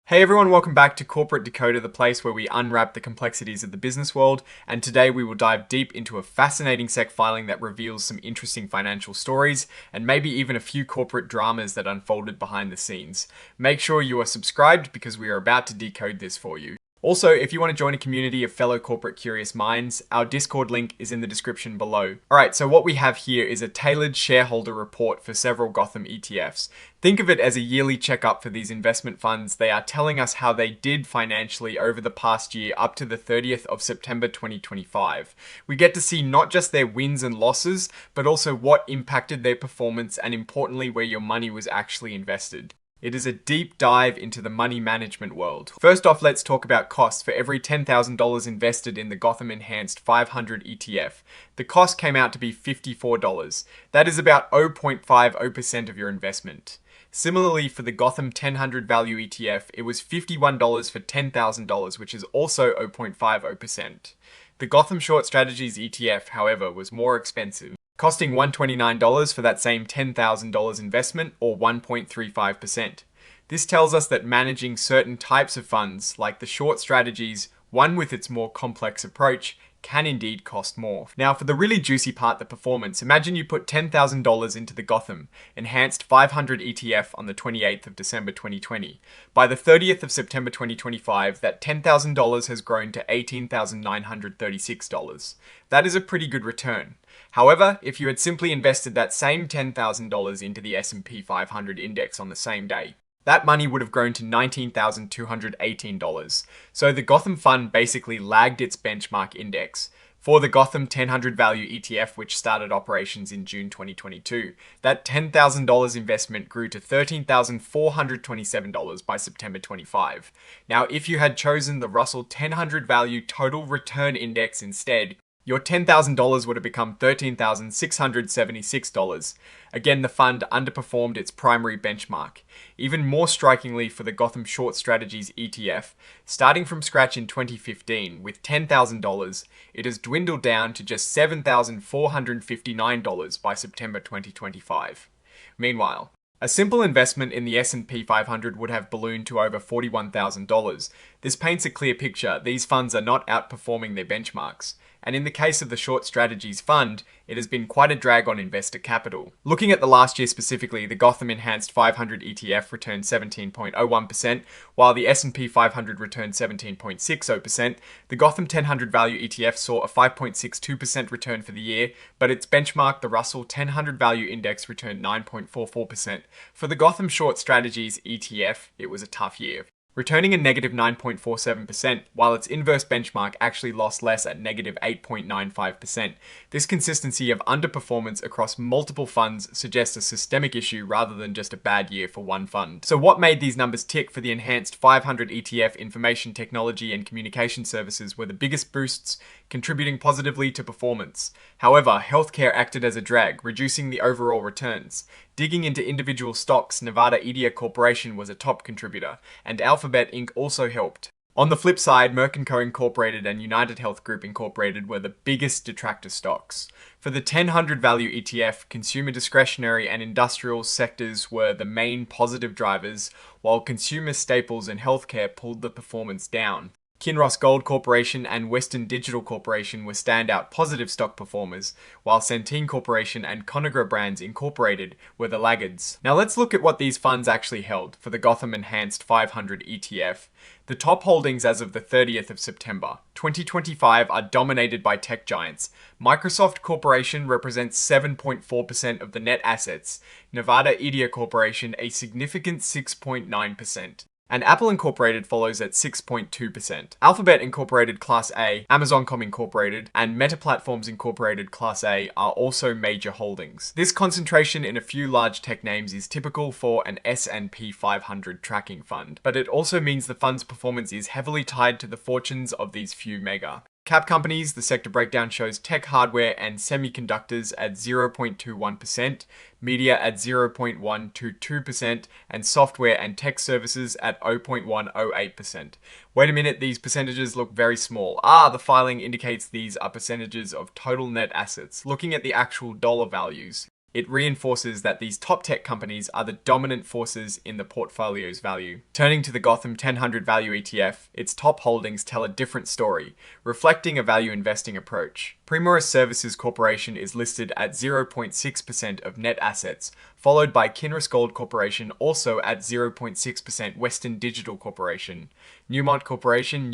Hey everyone, welcome back to Corporate Decoder, the place where we unwrap the complexities of the business world. And today we will dive deep into a fascinating SEC filing that reveals some interesting financial stories and maybe even a few corporate dramas that unfolded behind the scenes. Make sure you are subscribed because we are about to decode this for you. Also, if you want to join a community of fellow corporate curious minds, our Discord link is in the description below. Alright, so what we have here is a tailored shareholder report for several Gotham ETFs. Think of it as a yearly checkup for these investment funds. They are telling us how they did financially over the past year up to the 30th of September 2025. We get to see not just their wins and losses, but also what impacted their performance and importantly where your money was actually invested. It is a deep dive into the money management world. First off, let's talk about costs for every $10,000 invested in the Gotham Enhanced 500 ETF. The cost came out to be $54. That is about 0.50% of your investment. Similarly, for the Gotham 1000 Value ETF, it was $51 for $10,000, which is also 0.50%. The Gotham Short Strategies ETF, however, was more expensive, costing $129 for that same $10,000 investment, or 1.35%. This tells us that managing certain types of funds, like the short strategies, one with its more complex approach, can indeed cost more. Now, for the really juicy part, the performance, imagine you put $10,000 into the Gotham Enhanced 500 ETF on the 28th of December 2020. By the 30th of September 2025, that $10,000 has grown to $18,936. That is a pretty good return. However, if you had simply invested that same $10,000 into the S&P 500 index on the same day, that money would have grown to $19,218. So the Gotham fund basically lagged its benchmark index. For the Gotham 1000 Value ETF, which started operations in June 2022, that $10,000 investment grew to $13,427 by September 25. Now, if you had chosen the Russell 1000 Value Total Return Index instead, your $10,000 would have become $13,676. Again, the fund underperformed its primary benchmark. Even more strikingly for the Gotham Short Strategies ETF, starting from scratch in 2015 with $10,000, it has dwindled down to just $7,459 by September 2025. Meanwhile, a simple investment in the S&P 500 would have ballooned to over $41,000. This paints a clear picture. These funds are not outperforming their benchmarks. And in the case of the Short Strategies Fund, it has been quite a drag on investor capital. Looking at the last year specifically, the Gotham Enhanced 500 ETF returned 17.01%, while the S&P 500 returned 17.60%. The Gotham 1000 Value ETF saw a 5.62% return for the year, but its benchmark, the Russell 1000 Value Index, returned 9.44%. For the Gotham Short Strategies ETF, it was a tough year, returning a negative 9.47%, while its inverse benchmark actually lost less at negative 8.95%. This consistency of underperformance across multiple funds suggests a systemic issue rather than just a bad year for one fund. So what made these numbers tick for the Enhanced 500 ETF? Information Technology and Communication Services were the biggest boosts, contributing positively to performance. However, healthcare acted as a drag, reducing the overall returns. Digging into individual stocks, Nevada Edia Corporation was a top contributor, and Alphabet Inc. also helped. On the flip side, Merck & Co. Incorporated and United Health Group Incorporated were the biggest detractor stocks. For the 1000 Value ETF, consumer discretionary and industrial sectors were the main positive drivers, while consumer staples and healthcare pulled the performance down. Kinross Gold Corporation and Western Digital Corporation were standout positive stock performers, while Centene Corporation and Conagra Brands Incorporated were the laggards. Now let's look at what these funds actually held for the Gotham Enhanced 500 ETF. The top holdings as of the 30th of September 2025 are dominated by tech giants. Microsoft Corporation represents 7.4% of the net assets, Nevada Edia Corporation a significant 6.9%. And Apple Incorporated follows at 6.2%. Alphabet Incorporated Class A, Amazon.com Incorporated, and Meta Platforms Incorporated Class A are also major holdings. This concentration in a few large tech names is typical for an S&P 500 tracking fund, but it also means the fund's performance is heavily tied to the fortunes of these few mega cap companies. The sector breakdown shows tech, hardware, and semiconductors at 0.21%, media at 0.122%, and software and tech services at 0.108%. Wait a minute, these percentages look very small. The filing indicates these are percentages of total net assets. Looking at the actual dollar values, it reinforces that these top tech companies are the dominant forces in the portfolio's value. Turning to the Gotham 1000 Value ETF, its top holdings tell a different story, reflecting a value investing approach. Primoris Services Corporation is listed at 0.6% of net assets, followed by Kinross Gold Corporation, also at 0.6%, Western Digital Corporation. Newmont Corporation,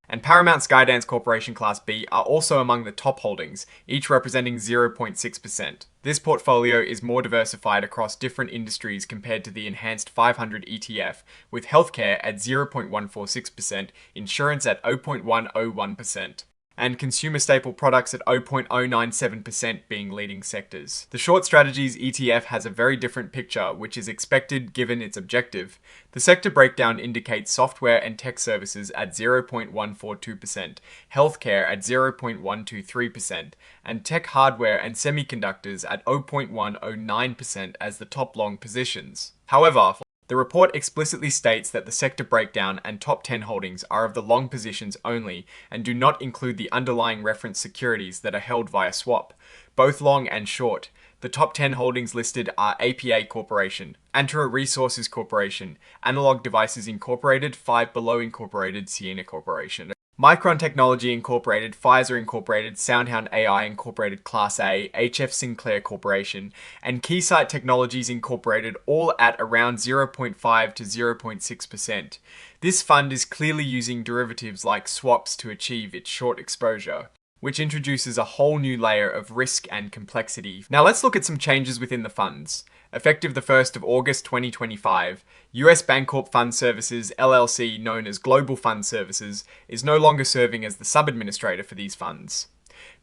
and Paramount Skydance Corporation Class B are also among the top holdings, each representing 0.6%. This portfolio is more diversified across different industries compared to the Enhanced 500 ETF, with healthcare at 0.146%, insurance at 0.101%. and consumer staple products at 0.097% being leading sectors. The Short Strategies ETF has a very different picture, which is expected given its objective. The sector breakdown indicates software and tech services at 0.142%, healthcare at 0.123%, and tech hardware and semiconductors at 0.109% as the top long positions. However, the report explicitly states that the sector breakdown and top 10 holdings are of the long positions only and do not include the underlying reference securities that are held via swap, both long and short. The top 10 holdings listed are APA Corporation, Antara Resources Corporation, Analog Devices Incorporated, Five Below Incorporated, Ciena Corporation, Micron Technology Incorporated, Pfizer Incorporated, SoundHound AI Incorporated Class A, HF Sinclair Corporation, and Keysight Technologies Incorporated, all at around 0.5 to 0.6%. This fund is clearly using derivatives like swaps to achieve its short exposure, which introduces a whole new layer of risk and complexity. Now let's look at some changes within the funds. Effective the 1st of August 2025, US Bancorp Fund Services LLC, known as Global Fund Services, is no longer serving as the sub-administrator for these funds.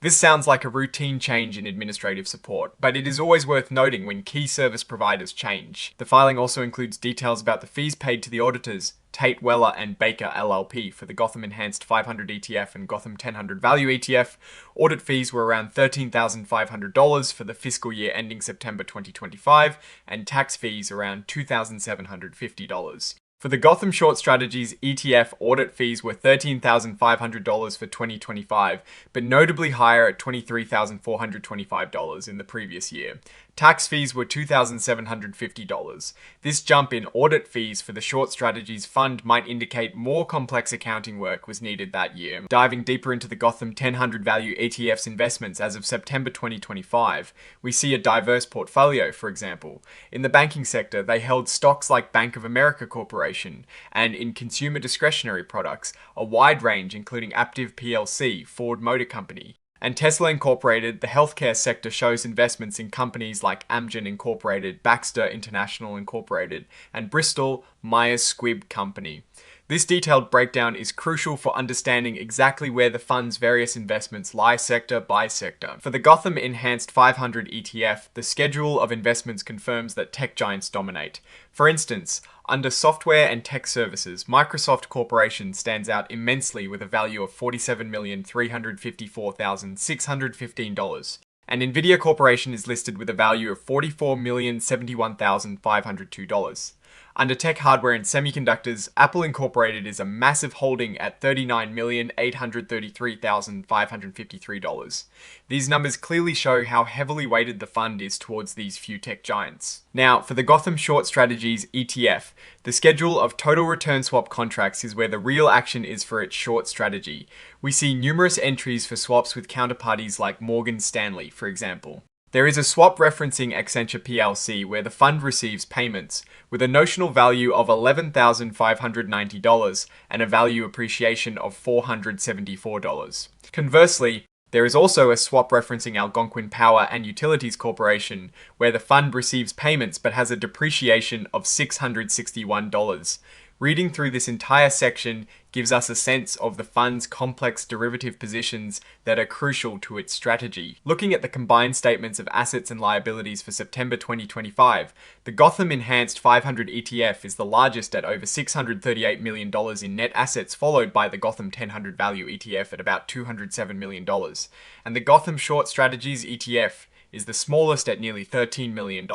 This sounds like a routine change in administrative support, but it is always worth noting when key service providers change. The filing also includes details about the fees paid to the auditors, Tate, Weller and Baker LLP for the Gotham Enhanced 500 ETF and Gotham 1000 Value ETF. Audit fees were around $13,500 for the fiscal year ending September 2025, and tax fees around $2,750. For the Gotham Short Strategies ETF, audit fees were $13,500 for 2025, but notably higher at $23,425 in the previous year. Tax fees were $2,750. This jump in audit fees for the Short Strategies fund might indicate more complex accounting work was needed that year. Diving deeper into the Gotham 1000 Value ETF's investments as of September 2025, we see a diverse portfolio, for example. In the banking sector, they held stocks like Bank of America Corporation, and in consumer discretionary products, a wide range including Aptiv plc, Ford Motor Company, and Tesla Incorporated. The healthcare sector shows investments in companies like Amgen Incorporated, Baxter International Incorporated, and Bristol Myers Squibb Company. This detailed breakdown is crucial for understanding exactly where the fund's various investments lie sector by sector. For the Gotham Enhanced 500 ETF, the schedule of investments confirms that tech giants dominate. For instance, under software and tech services, Microsoft Corporation stands out immensely with a value of $47,354,615. And Nvidia Corporation is listed with a value of $44,071,502. Under tech hardware and semiconductors, Apple Incorporated is a massive holding at $39,833,553. These numbers clearly show how heavily weighted the fund is towards these few tech giants. Now, for the Gotham Short Strategies ETF, the schedule of total return swap contracts is where the real action is for its short strategy. We see numerous entries for swaps with counterparties like Morgan Stanley, for example. There is a swap referencing Accenture plc where the fund receives payments with a notional value of $11,590 and a value appreciation of $474. Conversely, there is also a swap referencing Algonquin Power and Utilities Corporation where the fund receives payments but has a depreciation of $661. Reading through this entire section gives us a sense of the fund's complex derivative positions that are crucial to its strategy. Looking at the combined statements of assets and liabilities for September 2025, the Gotham Enhanced 500 ETF is the largest at over $638 million in net assets, followed by the Gotham 1000 Value ETF at about $207 million. And the Gotham Short Strategies ETF is the smallest at nearly $13 million.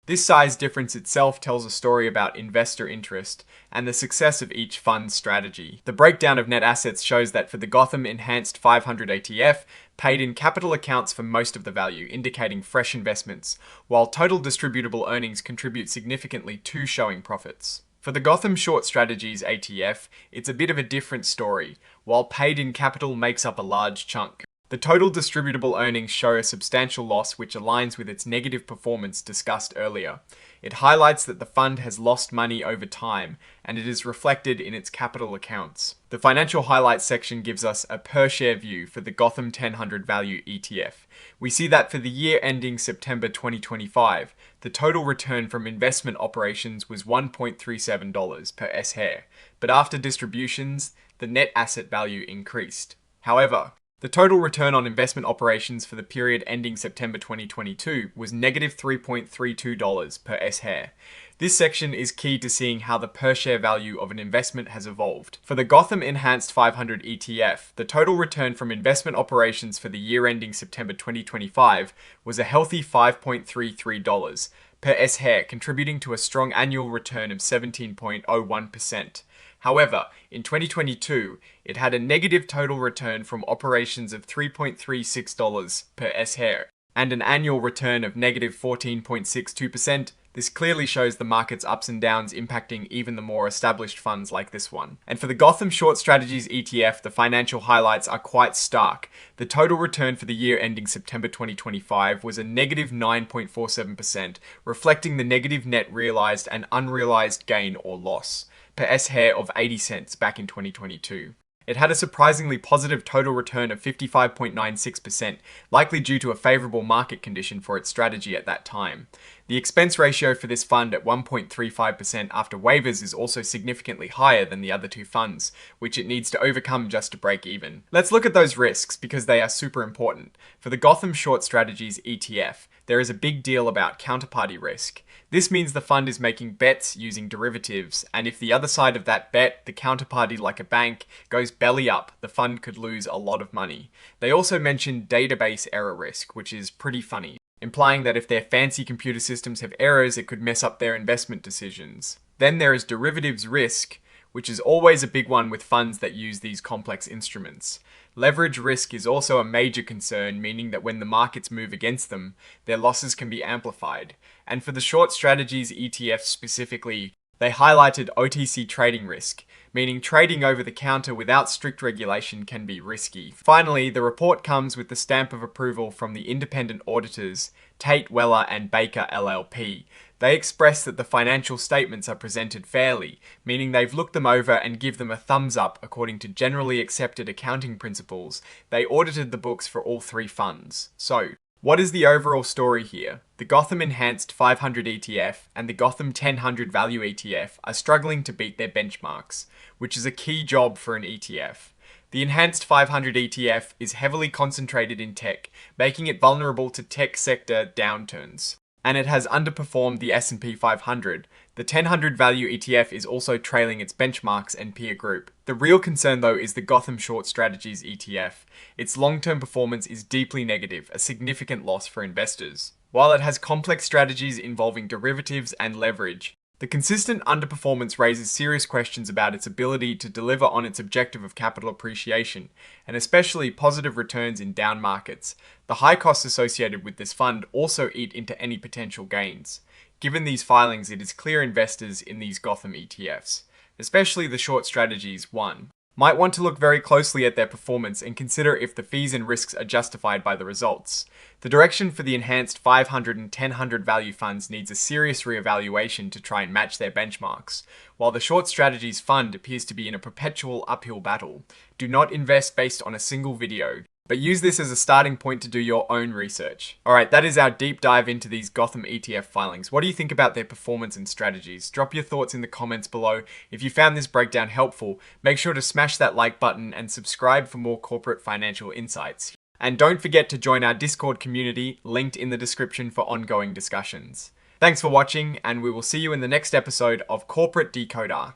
This size difference itself tells a story about investor interest and the success of each fund's strategy. The breakdown of net assets shows that for the Gotham Enhanced 500 ETF, paid-in capital accounts for most of the value, indicating fresh investments, while total distributable earnings contribute significantly to showing profits. For the Gotham Short Strategies ETF, it's a bit of a different story, while paid-in capital makes up a large chunk. The total distributable earnings show a substantial loss which aligns with its negative performance discussed earlier. It highlights that the fund has lost money over time, and it is reflected in its capital accounts. The financial highlights section gives us a per-share view for the Gotham 1000 Value ETF. We see that for the year ending September 2025, the total return from investment operations was $1.37 per S-share, but after distributions, the net asset value increased. However, the total return on investment operations for the period ending September 2022 was negative $3.32 per S-share. This section is key to seeing how the per-share value of an investment has evolved. For the Gotham Enhanced 500 ETF, the total return from investment operations for the year ending September 2025 was a healthy $5.33 per S-share, contributing to a strong annual return of 17.01%. However, in 2022, it had a negative total return from operations of $3.36 per S-share and an annual return of negative 14.62%. This clearly shows the market's ups and downs impacting even the more established funds like this one. And for the Gotham Short Strategies ETF, the financial highlights are quite stark. The total return for the year ending September 2025 was a negative 9.47%, reflecting the negative net realized and unrealized gain or loss per S-share of 80 cents back in 2022. It had a surprisingly positive total return of 55.96%, likely due to a favorable market condition for its strategy at that time. The expense ratio for this fund at 1.35% after waivers is also significantly higher than the other two funds, which it needs to overcome just to break even. Let's look at those risks because they are super important. For the Gotham Short Strategies ETF, there is a big deal about counterparty risk. This means the fund is making bets using derivatives, and if the other side of that bet, the counterparty like a bank, goes belly up, the fund could lose a lot of money. They also mentioned database error risk, which is pretty funny, implying that if their fancy computer systems have errors, it could mess up their investment decisions. Then there is derivatives risk, which is always a big one with funds that use these complex instruments. Leverage risk is also a major concern, meaning that when the markets move against them, their losses can be amplified. And for the short strategies ETF specifically, they highlighted OTC trading risk, meaning trading over the counter without strict regulation can be risky. Finally, the report comes with the stamp of approval from the independent auditors, Tate, Weller and Baker LLP. They express that the financial statements are presented fairly, meaning they've looked them over and give them a thumbs up according to generally accepted accounting principles. They audited the books for all three funds. So, what is the overall story here? The Gotham Enhanced 500 ETF and the Gotham 1000 Value ETF are struggling to beat their benchmarks, which is a key job for an ETF. The Enhanced 500 ETF is heavily concentrated in tech, making it vulnerable to tech sector downturns, and it has underperformed the S&P 500. The 1000 Value ETF is also trailing its benchmarks and peer group. The real concern though is the Gotham Short Strategies ETF. Its long-term performance is deeply negative, a significant loss for investors. While it has complex strategies involving derivatives and leverage, the consistent underperformance raises serious questions about its ability to deliver on its objective of capital appreciation, and especially positive returns in down markets. The high costs associated with this fund also eat into any potential gains. Given these filings, it is clear investors in these Gotham ETFs, especially the short strategies one, might want to look very closely at their performance and consider if the fees and risks are justified by the results. The direction for the enhanced 500 and 1000 value funds needs a serious reevaluation to try and match their benchmarks, while the short strategies fund appears to be in a perpetual uphill battle. Do not invest based on a single video, but use this as a starting point to do your own research. Alright, that is our deep dive into these Gotham ETF filings. What do you think about their performance and strategies? Drop your thoughts in the comments below. If you found this breakdown helpful, make sure to smash that like button and subscribe for more corporate financial insights. And don't forget to join our Discord community, linked in the description for ongoing discussions. Thanks for watching, and we will see you in the next episode of Corporate Decoder.